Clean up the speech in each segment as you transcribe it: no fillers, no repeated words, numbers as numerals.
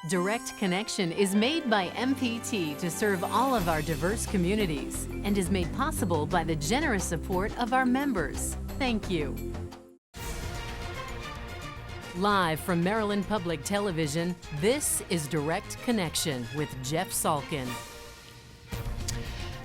Direct Connection is made by MPT to serve all of our diverse communities and is made possible by the generous support of our members. Thank you. Live from Maryland Public Television, this is Direct Connection with Jeff Salkin.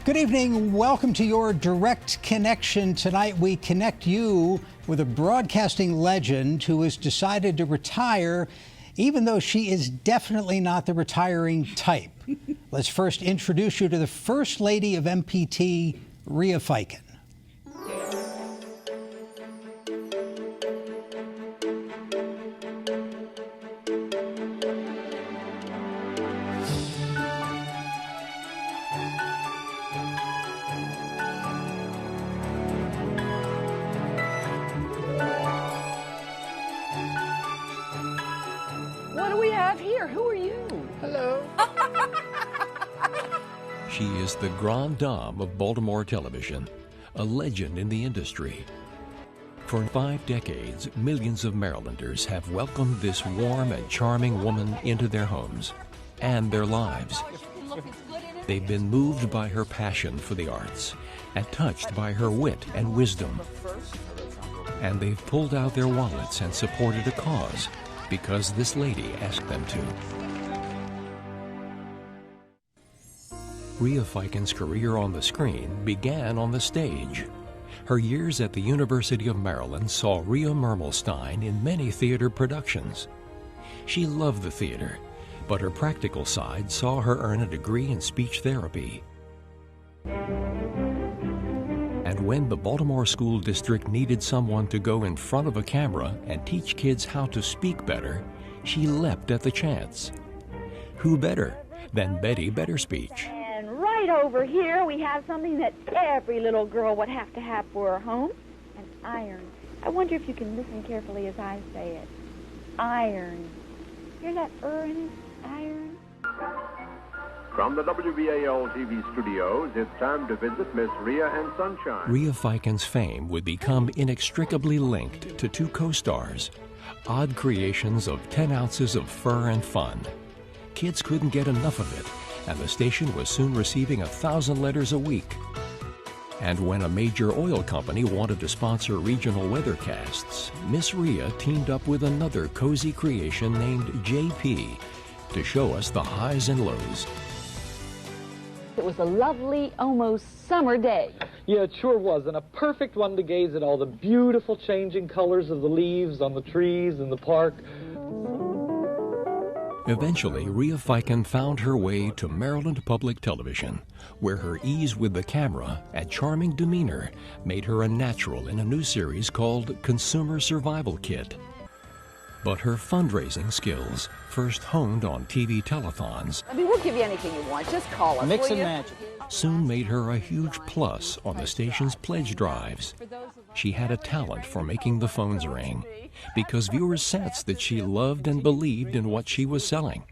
Good evening. Welcome to your Direct Connection. Tonight we connect you with a broadcasting legend who has decided to retire, even though she is definitely not the retiring type. Let's first introduce you to the First Lady of MPT, Rhea Fiken. She is the grande dame of Baltimore television, a legend in the industry. For 5 decades, millions of Marylanders have welcomed this warm and charming woman into their homes and their lives. They've been moved by her passion for the arts and touched by her wit and wisdom. And they've pulled out their wallets and supported a cause because this lady asked them to. Rhea Fiken's career on the screen began on the stage. Her years at the University of Maryland saw Rhea Mermelstein in many theater productions. She loved the theater, but her practical side saw her earn a degree in speech therapy. And when the Baltimore School District needed someone to go in front of a camera and teach kids how to speak better, she leapt at the chance. Who better than Betty Betterspeech? Right over here, we have something that every little girl would have to have for her home, an iron. I wonder if you can listen carefully as I say it. Iron. Hear that in it? Iron. From the WBAL TV studios, it's time to visit Miss Rhea and Sunshine. Rhea Fiken's fame would become inextricably linked to 2 co-stars, odd creations of 10 ounces of fur and fun. Kids couldn't get enough of it, and the station was soon receiving 1,000 letters a week. And when a major oil company wanted to sponsor regional weathercasts, Miss Rhea teamed up with another cozy creation named JP to show us the highs and lows. It was a lovely, almost summer day. Yeah, it sure was, and a perfect one to gaze at all the beautiful changing colors of the leaves on the trees in the park. Eventually, Rhea Fiken found her way to Maryland Public Television, where her ease with the camera and charming demeanor made her a natural in a new series called Consumer Survival Kit. But her fundraising skills, first honed on TV telethons, I mean, we'll give you anything you want. Just call us, Mix will and you? match. soon made her a huge plus on the station's pledge drives. She had a talent for making the phones ring, because viewers sensed that she loved and believed in what she was selling.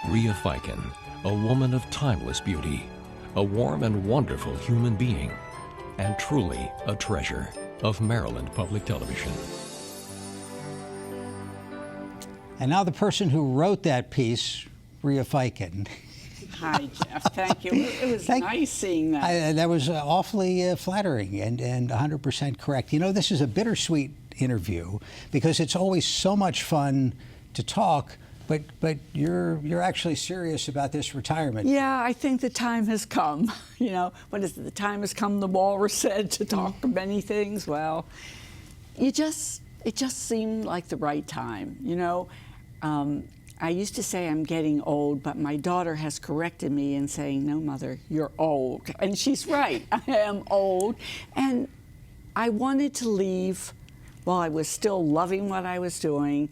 Rhea Fiken, a woman of timeless beauty, a warm and wonderful human being, and truly a treasure of Maryland Public Television. And now the person who wrote that piece, Rhea Fiken. Hi, Jeff. Thank you. It was nice seeing that. That was awfully flattering and 100% correct. You know, this is a bittersweet interview because it's always so much fun to talk, but you're actually serious about this retirement. Yeah, I think the time has come. You know, what is it? The time has come, the walrus said, to talk of many things. Well, it just seemed like the right time, you know. I used to say I'm getting old, but my daughter has corrected me in saying, no, Mother, you're old. And she's right, I am old. And I wanted to leave while I was still loving what I was doing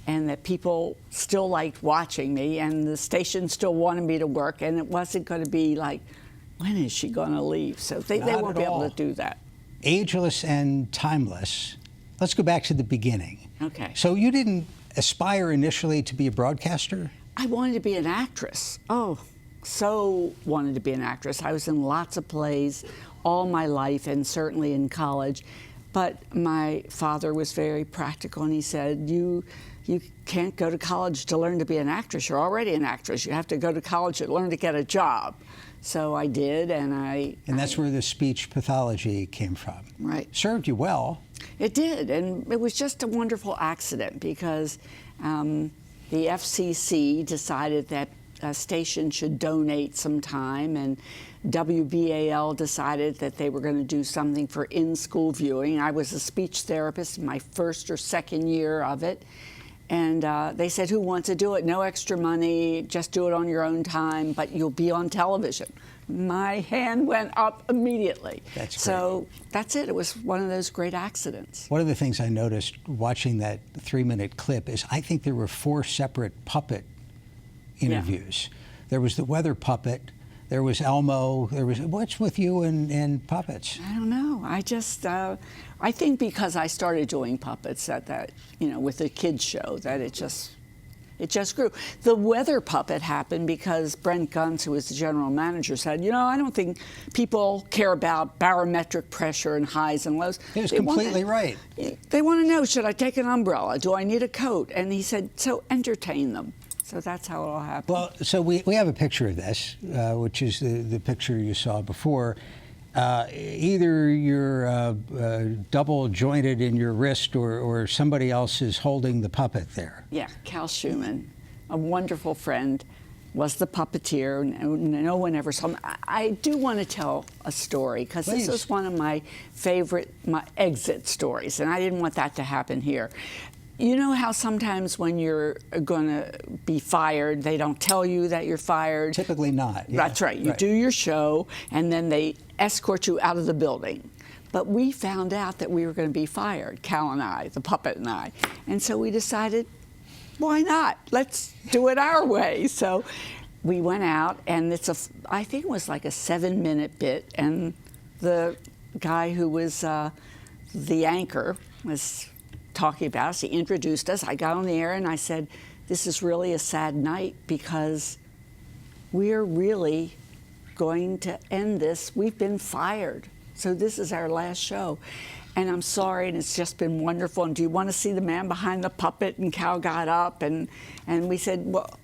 and that people still liked watching me and the station still wanted me to work, and it wasn't going to be like, when is she going to leave? So they won't be able to do that. Ageless and timeless. Let's go back to the beginning. Okay. So you didn't aspire initially to be a broadcaster? I wanted to be an actress. Oh, so wanted to be an actress. I was in lots of plays all my life and certainly in college. But my father was very practical, and he said, you can't go to college to learn to be an actress. You're already an actress. You have to go to college to learn to get a job. So I did, and that's where the speech pathology came from. Right. Served you well. It did, and it was just a wonderful accident because the FCC decided that a station should donate some time, and WBAL decided that they were going to do something for in-school viewing. I was a speech therapist in my first or second year of it, and they said, who wants to do it? No extra money, just do it on your own time, but you'll be on television. My hand went up immediately. That's great. So that's it. It was one of those great accidents. One of the things I noticed watching that 3-minute clip is I think there were 4 separate puppet interviews. Yeah. There was the weather puppet, there was Elmo, there was, what's with you and puppets? I don't know. I just, I think because I started doing puppets at that, with the kids show, that it just grew. The weather puppet happened because Brent Guntz, who was the general manager, said, I don't think people care about barometric pressure and highs and lows. He was completely right. They want to know, should I take an umbrella? Do I need a coat? And he said, so entertain them. So that's how it all happened. Well, so we have a picture of this, which is the picture you saw before. Either you're double jointed in your wrist or somebody else is holding the puppet there. Yeah, Cal Schumann, a wonderful friend, was the puppeteer. No one ever saw him. I do want to tell a story because this is one of my favorite exit stories, and I didn't want that to happen here. You know how sometimes when you're going to be fired, they don't tell you that you're fired? Typically not. Yeah. That's right. You do your show, and then they escort you out of the building. But we found out that we were going to be fired, Cal and I, the puppet and I. And so we decided, why not? Let's do it our way. So we went out, and I think it was like a 7-minute bit, and the guy who was the anchor was talking about us. He introduced us. I got on the air and I said, this is really a sad night because we're really going to end this. We've been fired. So this is our last show. And I'm sorry, and it's just been wonderful. And do you want to see the man behind the puppet? And Cal got up and we said, well,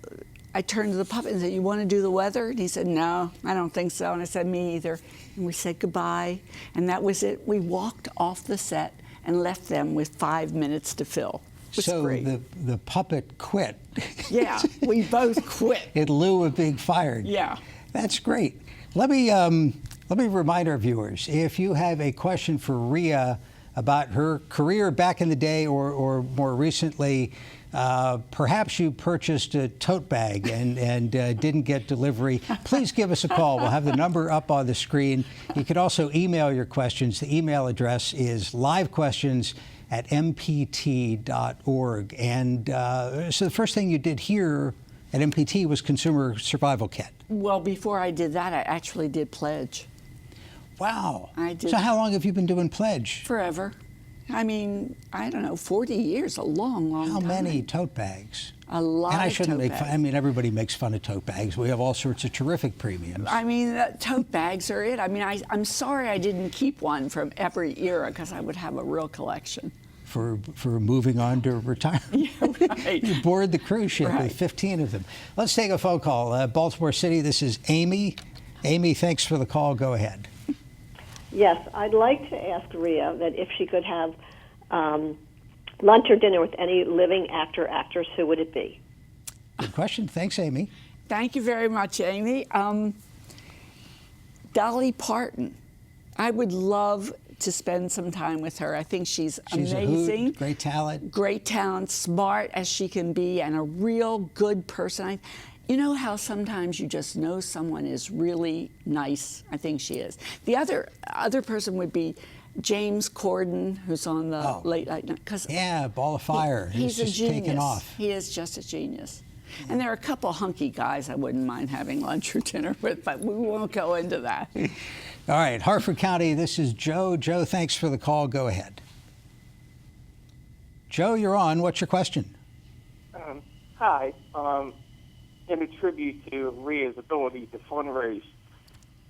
I turned to the puppet and said, you want to do the weather? And he said, no, I don't think so. And I said, me either. And we said goodbye. And that was it. We walked off the set and left them with 5 minutes to fill. It was great. The puppet quit. Yeah, we both quit. In lieu of being fired. Yeah. That's great. Let me remind our viewers, if you have a question for Rhea about her career back in the day or more recently, perhaps you purchased a tote bag and didn't get delivery, please give us a call. We'll have the number up on the screen. You could also email your questions. The email address is livequestions@mpt.org. And so the first thing you did here at MPT was Consumer Survival Kit. Well, before I did that, I actually did Pledge. Wow. I did. So how long have you been doing Pledge? Forever. I mean, I don't know, 40 years, a long, long time. How many tote bags? A lot and I of shouldn't tote make bags. fun. I mean, everybody makes fun of tote bags. We have all sorts of terrific premiums. I mean, tote bags are it. I mean, I'm sorry I didn't keep one from every era because I would have a real collection. For moving on to retirement. Yeah, right. You board the cruise ship Right. with 15 of them. Let's take a phone call. Baltimore City, this is Amy. Amy, thanks for the call. Go ahead. Yes, I'd like to ask Rhea that if she could have lunch or dinner with any living actor, actress, who would it be? Good question. Thanks, Amy. Thank you very much, Amy. Dolly Parton. I would love to spend some time with her. I think she's amazing. A hoot, great talent. Great talent, smart as she can be, and a real good person. You know how sometimes you just know someone is really nice? I think she is. The other person would be James Corden, who's on the Late Night. Yeah, Ball of Fire. He's just a genius. taken off. He is just a genius. And there are a couple hunky guys I wouldn't mind having lunch or dinner with, but we won't go into that. All right, Harford County, this is Joe. Joe, thanks for the call. Go ahead. Joe, you're on. What's your question? Hi. In a tribute to Rhea's ability to fundraise,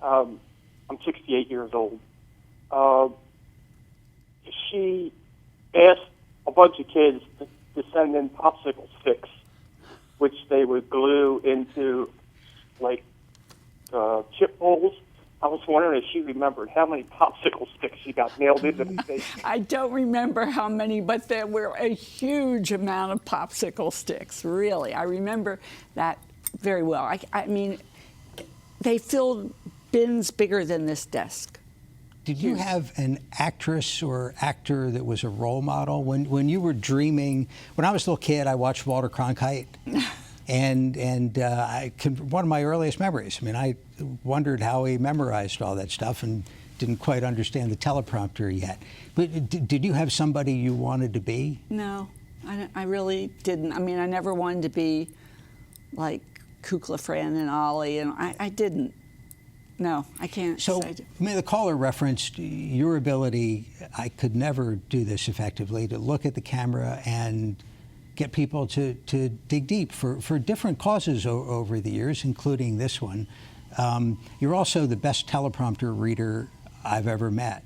I'm 68 years old. she asked a bunch of kids to send in popsicle sticks, which they would glue into, like, chip bowls. I was wondering if she remembered how many popsicle sticks she got nailed into the face. I don't remember how many, but there were a huge amount of popsicle sticks, really. I remember that very well. I mean, they filled bins bigger than this desk. Did you have an actress or actor that was a role model? When you were dreaming, when I was a little kid, I watched Walter Cronkite. And one of my earliest memories. I mean, I wondered how he memorized all that stuff and didn't quite understand the teleprompter yet. But did you have somebody you wanted to be? No, I really didn't. I mean, I never wanted to be like Kukla, Fran, and Ollie, and I didn't. No, I can't. So, I mean, the caller referenced your ability, I could never do this effectively, to look at the camera and get people to dig deep for different causes over the years, including this one. You're also the best teleprompter reader I've ever met,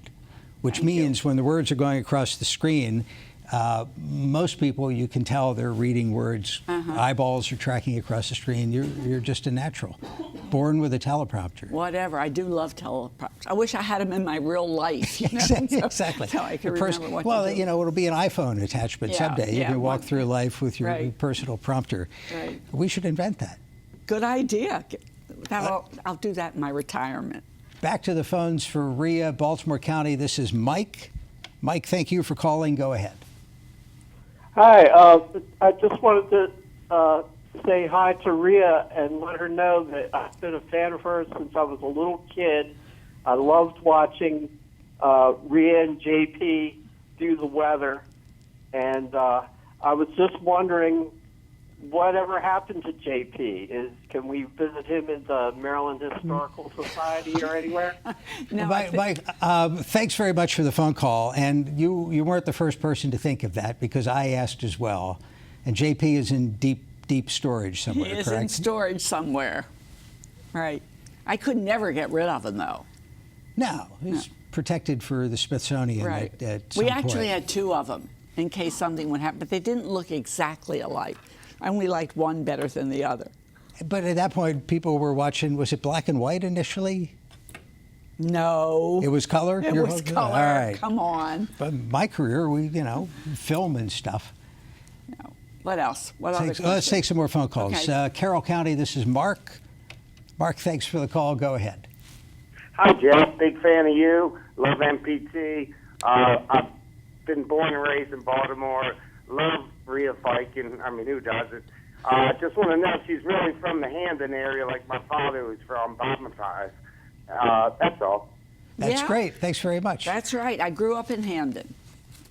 which means when the words are going across the screen, most people, you can tell they're reading words. Eyeballs are tracking across the screen. You're just a natural, born with a teleprompter. Whatever. I do love teleprompters. I wish I had them in my real life. Exactly. So I can remember what well, to do. you know, it'll be an iPhone attachment someday. You can walk through life with your personal prompter. Right. We should invent that. Good idea. I'll do that in my retirement. Back to the phones for Rhea, Baltimore County. This is Mike. Mike, thank you for calling. Go ahead. Hi. I just wanted to say hi to Rhea and let her know that I've been a fan of hers since I was a little kid. I loved watching Rhea and JP do the weather, and I was just wondering whatever happened to JP. Can we visit him in the Maryland Historical Society or anywhere? No, Mike, thanks very much for the phone call. And you weren't the first person to think of that, because I asked as well. And JP is in deep storage somewhere, He is correct? in storage somewhere. Right. I could never get rid of him, though. No, he's protected for the Smithsonian at some We actually point. had two of them in case something would happen, but they didn't look exactly alike. I only liked one better than the other. But at that point, people were watching, was it black and white initially? No. It was color? It was color. All right. Come on. But my career, film and stuff. No. What else? Let's take some more phone calls. Okay. Carroll County, this is Mark. Mark, thanks for the call. Go ahead. Hi, Jeff. Big fan of you. Love MPT. I've been born and raised in Baltimore. Love Rhea Salkin. I mean, who doesn't? Just want to know if she's really from the Hamden area, like my father was from Baltimore. That's all. That's great. Thanks very much. That's right. I grew up in Hamden.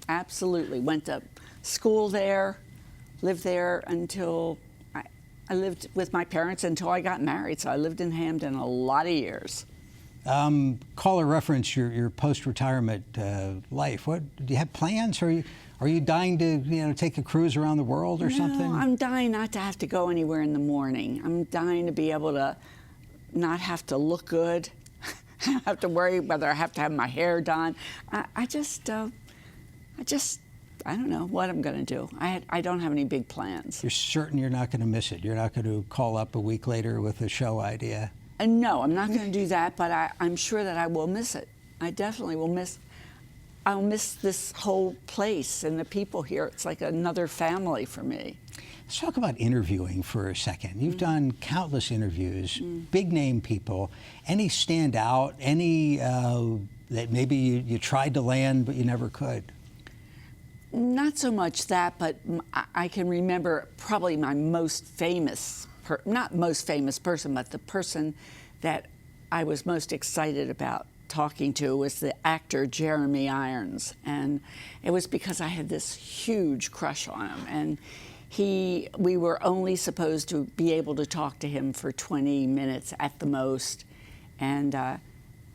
Absolutely. Went to school there, lived there until I lived with my parents until I got married. So I lived in Hamden a lot of years. Caller reference your post-retirement life. What do you have plans? Are you dying to take a cruise around the world or something? No, I'm dying not to have to go anywhere in the morning. I'm dying to be able to not have to look good. I don't have to worry whether I have to have my hair done. I don't know what I'm going to do. I don't have any big plans. You're certain you're not going to miss it? You're not going to call up a week later with a show idea? No, I'm not going to do that, but I'm sure that I will miss it. I definitely will miss. I'll miss this whole place and the people here. It's like another family for me. Let's talk about interviewing for a second. You've done countless interviews, big name people. Any stand out? Any that maybe you tried to land but you never could? Not so much that, but I can remember probably my most famous, not most famous person, but the person that I was most excited about talking to was the actor Jeremy Irons. And it was because I had this huge crush on him. And we were only supposed to be able to talk to him for 20 minutes at the most. And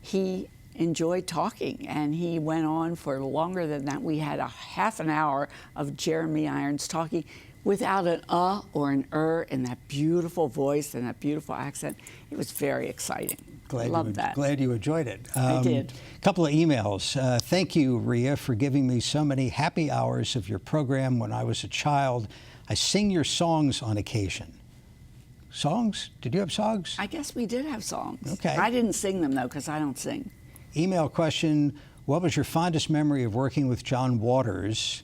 he enjoyed talking, and he went on for longer than that. We had a half an hour of Jeremy Irons talking. without an or an in that beautiful voice and that beautiful accent. It was very exciting. Loved that. Glad you enjoyed it. I did. A couple of emails. Thank you, Rhea, for giving me so many happy hours of your program when I was a child. I sing your songs on occasion. Songs? Did you have songs? I guess we did have songs. Okay. I didn't sing them, though, because I don't sing. Email question, what was your fondest memory of working with John Waters,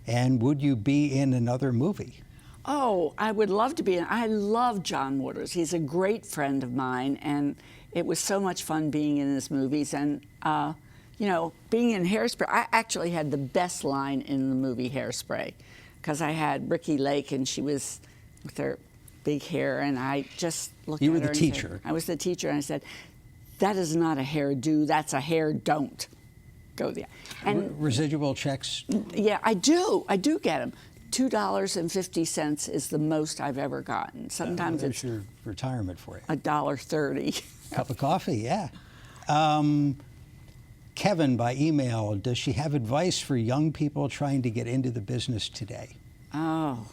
and would you be in another movie? Oh, I would love to be in. I love John Waters. He's a great friend of mine, and it was so much fun being in his movies. And, you know, being in Hairspray, I actually had the best line in the movie Hairspray, because I had Ricky Lake, and she was with her big hair, and I just looked at her. You were the teacher. I was the teacher, and I said, that is not a hairdo, that's a hair don't. Go there. And residual checks? Yeah, I do get them. $2.50 is the most I've ever gotten. Sometimes it's your retirement for you. $1.30. Cup of coffee, yeah. Kevin, by email, does she have advice for young people trying to get into the business today? Oh,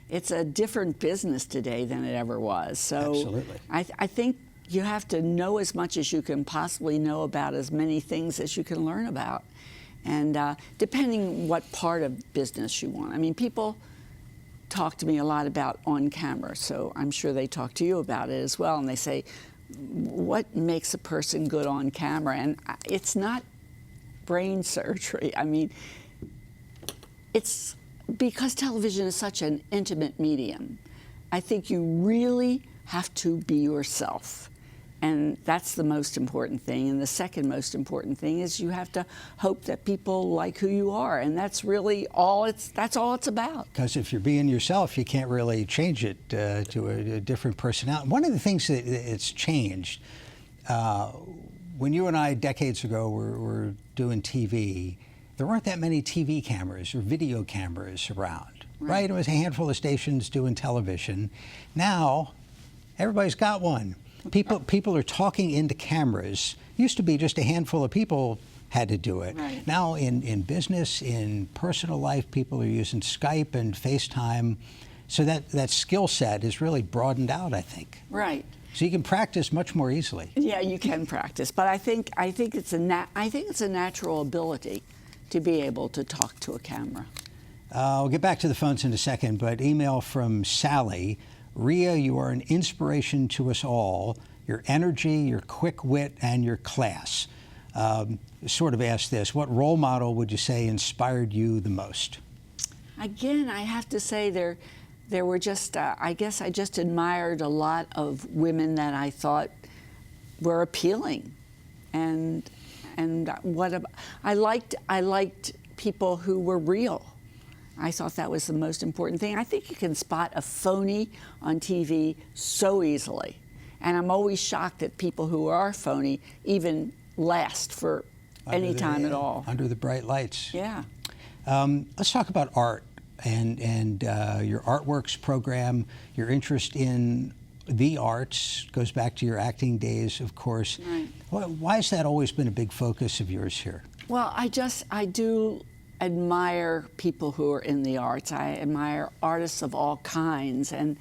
it's a different business today than it ever was. So absolutely. I think you have to know as much as you can possibly know about as many things as you can learn about. And depending what part of business you want. I mean, people talk to me a lot about on camera, so I'm sure they talk to you about it as well. And they say, what makes a person good on camera? And it's not brain surgery. I mean, it's because television is such an intimate medium. I think you really have to be yourself. And that's the most important thing. And the second most important thing is you have to hope that people like who you are. And that's really all that's all it's about. Because if you're being yourself, you can't really change it to a different personality. One of the things that it's changed, when you and I decades ago were doing TV, there weren't that many TV cameras or video cameras around, right? It was a handful of stations doing television. Now, everybody's got one. People are talking into cameras. Used to be just a handful of people had to do it. Right. Now in business, in personal life, people are using Skype and FaceTime. So that skill set is really broadened out, I think. Right. So you can practice much more easily. Yeah, you can practice, but I think it's a natural ability to be able to talk to a camera. I'll get back to the phones in a second, but email from Sally. Rhea, you are an inspiration to us all. Your energy, your quick wit, and your class. Sort of ask this, what role model would you say inspired you the most? Again, I have to say there were just, I guess I just admired a lot of women that I thought were appealing. And I liked people who were real. I thought that was the most important thing. I think you can spot a phony on TV so easily. And I'm always shocked that people who are phony even last for any time at all. Under the bright lights. Yeah. Let's talk about art and your Artworks program, your interest in the arts, goes back to your acting days, of course. Right. Why has that always been a big focus of yours here? Well, I do admire people who are in the arts. I admire artists of all kinds, and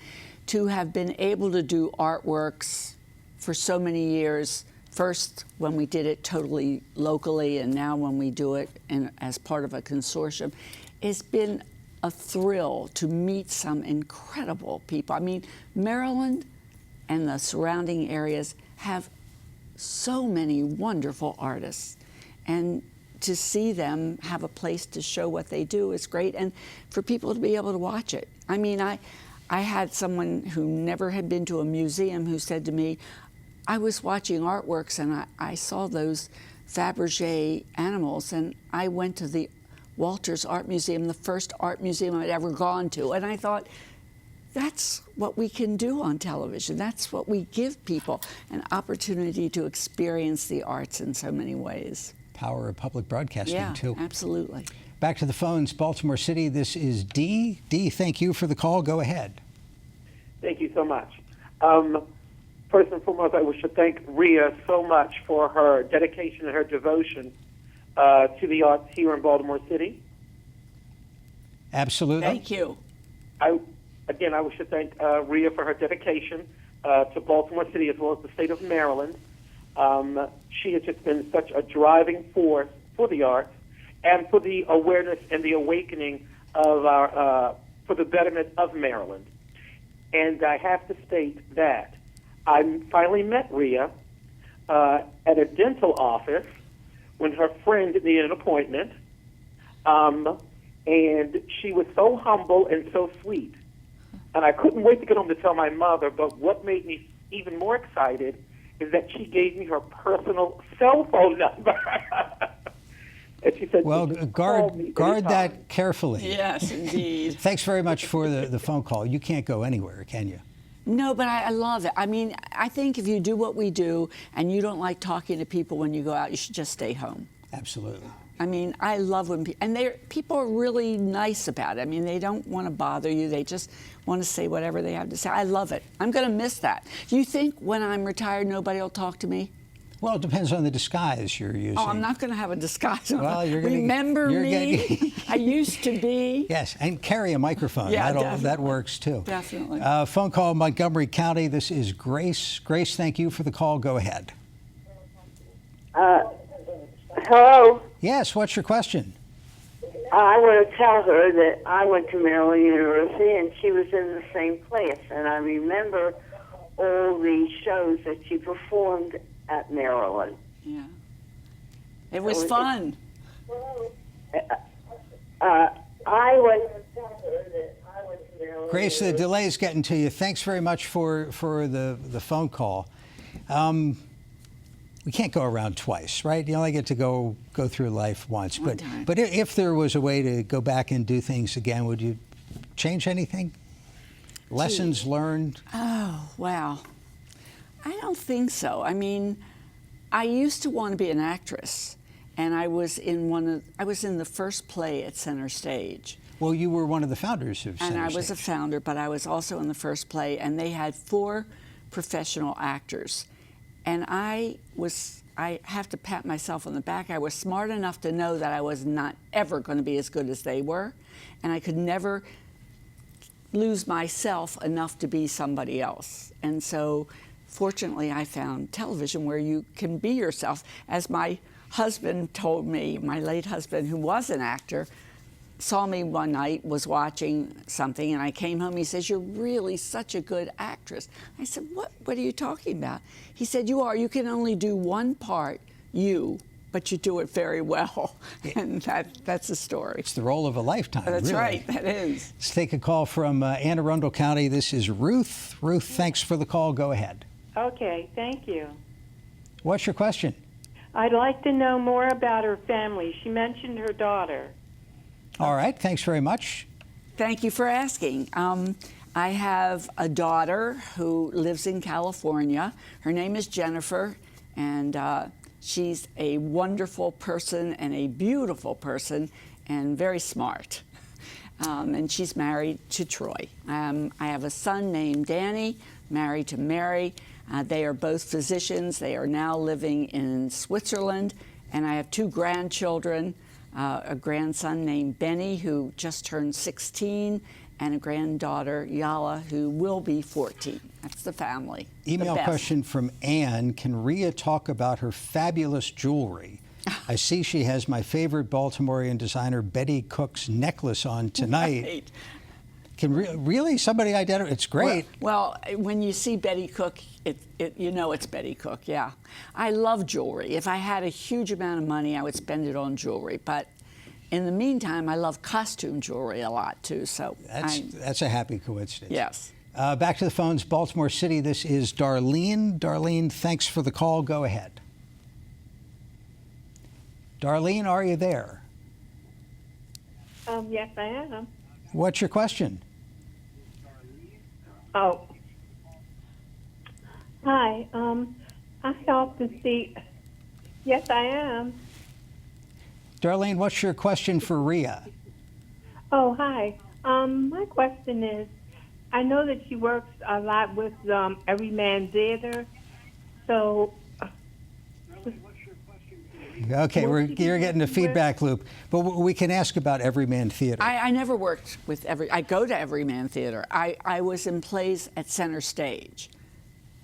to have been able to do artworks for so many years, first when we did it totally locally and now when we do it as part of a consortium, it's been a thrill to meet some incredible people. I mean, Maryland and the surrounding areas have so many wonderful artists, and to see them have a place to show what they do is great, and for people to be able to watch it. I mean, I had someone who never had been to a museum who said to me, I was watching artworks and I saw those Fabergé animals, and I went to the Walters Art Museum, the first art museum I'd ever gone to, and I thought, that's what we can do on television. That's what we give people, an opportunity to experience the arts in so many ways. Power of public broadcasting, too. Yeah, absolutely. Back to the phones, Baltimore City. This is Dee. Dee, thank you for the call. Go ahead. Thank you so much. First and foremost, I wish to thank Rhea so much for her dedication and her devotion to the arts here in Baltimore City. Absolutely. Thank you. I wish to thank Rhea for her dedication to Baltimore City as well as the state of Maryland. She has just been such a driving force for the arts and for the awareness and the awakening of for the betterment of Maryland. And I have to state that I finally met Rhea at a dental office when her friend needed an appointment. And she was so humble and so sweet. And I couldn't wait to get home to tell my mother, but what made me even more excited is that she gave me her personal cell phone number. And she said, well, guard that carefully. Yes, indeed. Thanks very much for the phone call. You can't go anywhere, can you? No, but I love it. I mean, I think if you do what we do and you don't like talking to people when you go out, you should just stay home. Absolutely. I mean, I love when people are really nice about it. I mean, they don't want to bother you. They just want to say whatever they have to say. I love it. I'm going to miss that. Do you think when I'm retired, nobody will talk to me? Well, it depends on the disguise you're using. Oh, I'm not going to have a disguise. Well, Remember me? I used to be. Yes, and carry a microphone. Yeah, that works too. Definitely. Phone call, Montgomery County. This is Grace. Grace, thank you for the call. Go ahead. Hello? Yes, what's your question? I want to tell her that I went to Maryland University and she was in the same place. And I remember all the shows that she performed at Maryland. Yeah. It was fun. I went to tell her that I went to Maryland. Grace, the delay is getting to you. Thanks very much for the phone call. We can't go around twice, right? You only get to go through life once. But if there was a way to go back and do things again, would you change anything? Lessons learned? Oh, wow. I don't think so. I mean, I used to want to be an actress, and I was in the first play at Center Stage. Well, you were one of the founders of Center Stage. And I was a founder, but I was also in the first play, and they had 4 professional actors. And I have to pat myself on the back. I was smart enough to know that I was not ever going to be as good as they were, and I could never lose myself enough to be somebody else. And so, fortunately, I found television where you can be yourself. As my husband told me, my late husband, who was an actor, saw me one night, was watching something, and I came home. He says, "You're really such a good actress." I said, What are you talking about? He said, "You are. You can only do one part, but you do it very well." And that's the story. It's the role of a lifetime, That's really. right, that is. Let's take a call from Anne Arundel County. This is Ruth. Ruth, thanks for the call. Go ahead. Okay, thank you. What's your question? I'd like to know more about her family. She mentioned her daughter. All right, thanks very much. Thank you for asking. I have a daughter who lives in California. Her name is Jennifer, and she's a wonderful person and a beautiful person and very smart. And she's married to Troy. I have a son named Danny, married to Mary. They are both physicians. They are now living in Switzerland. And I have 2 grandchildren. A grandson named Benny, who just turned 16, and a granddaughter, Yala, who will be 14. That's the family. Email question from Anne. Can Rhea talk about her fabulous jewelry? I see she has my favorite Baltimorean designer, Betty Cook's necklace on tonight. Right. Can really somebody identify? It's great. Well, when you see Betty Cook, you know it's Betty Cook, yeah. I love jewelry. If I had a huge amount of money, I would spend it on jewelry. But in the meantime, I love costume jewelry a lot, too. So that's a happy coincidence. Yes. Back to the phones, Baltimore City. This is Darlene. Darlene, thanks for the call. Go ahead. Darlene, are you there? Yes, I am. What's your question? Oh. Hi. I often see. Yes, I am. Darlene, what's your question for Rhea? Oh, hi. My question is, I know that she works a lot with Everyman Theater. So, Okay, you're getting a feedback loop. But we can ask about Everyman Theater. I never worked with I go to Everyman Theater. I was in plays at Center Stage.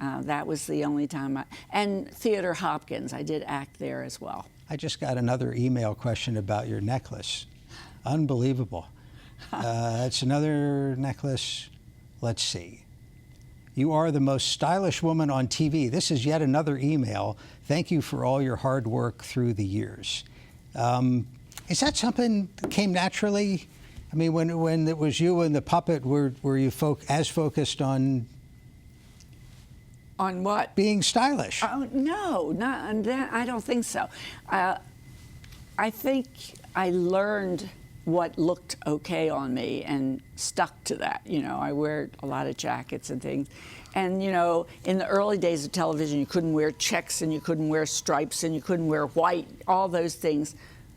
That was the only time and Theater Hopkins. I did act there as well. I just got another email question about your necklace. Unbelievable. It's another necklace. Let's see. You are the most stylish woman on TV. This is yet another email. Thank you for all your hard work through the years. Is that something that came naturally? I mean, when it was you and the puppet, were you as focused on what? Being stylish? No, I don't think so. I think I learned what looked okay on me and stuck to that. You know, I wear a lot of jackets and things. And, you know, in the early days of television, you couldn't wear checks and you couldn't wear stripes and you couldn't wear white, all those things.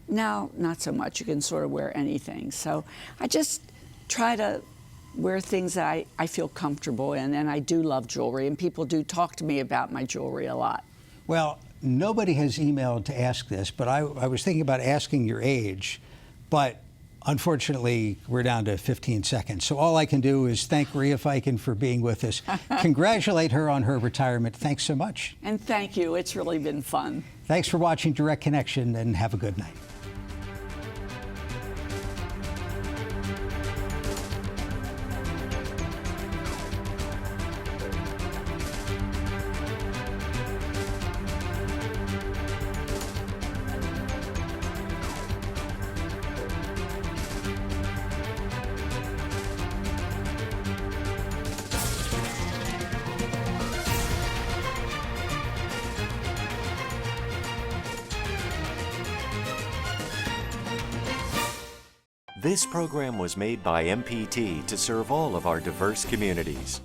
Now, not so much. You can sort of wear anything. So I just try to wear things that I feel comfortable in, and I do love jewelry, and people do talk to me about my jewelry a lot. Well, nobody has emailed to ask this, but I was thinking about asking your age, but unfortunately, we're down to 15 seconds. So all I can do is thank Rhea Fiken for being with us. Congratulate her on her retirement. Thanks so much. And thank you. It's really been fun. Thanks for watching Direct Connection, and have a good night. This program was made by MPT to serve all of our diverse communities.